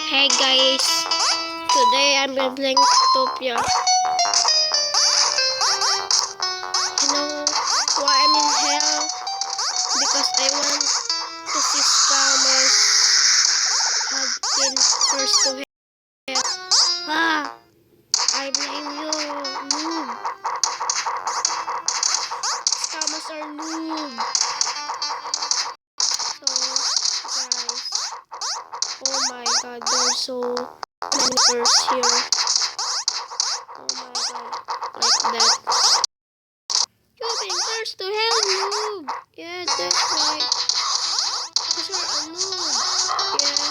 Hey guys, today I'm playing Topia. You know why I'm in hell? Because I want to see scammers have been first to hell. I blame you, noob. Scammers are noob. So guys, oh my god, there's so many firsts here. Oh my god, like that. You've been first to hell, noob. Yeah, that's right. Because you're a noob. Yeah.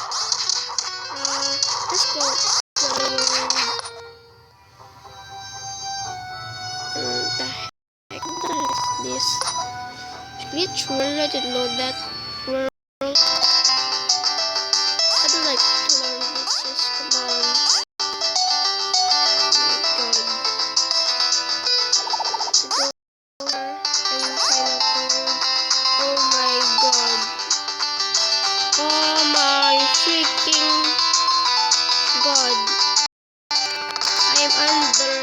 Let's go. The heck? What the heck is this? Glitch world? I didn't know that world. I don't like to learn glitches. Come on. Oh my god. Oh my freaking god. I am under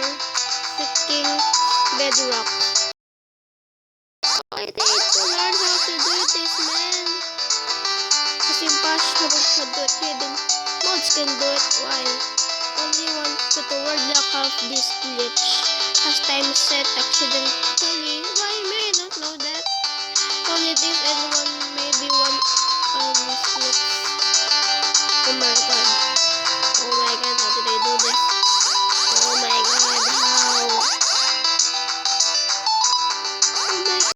freaking bedrock. I need to learn how to do this, man. Kasi Bash can do it. Hidden mods can do it. Why? Only want to word lock off this glitch. As time set accidentally. Why may I not know that? Only this and one maybe one of these glitch. Oh my god. Oh my god, how did I do this? Oh my god, how? Oh my god.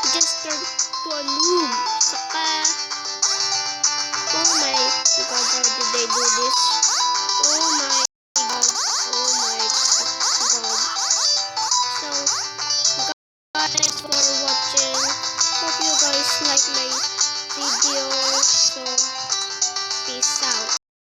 He just turned to a noob. Saka. Oh my god, how did they do this? Oh my god. Oh my god. So, guys, for watching. Hope you guys like my video. So,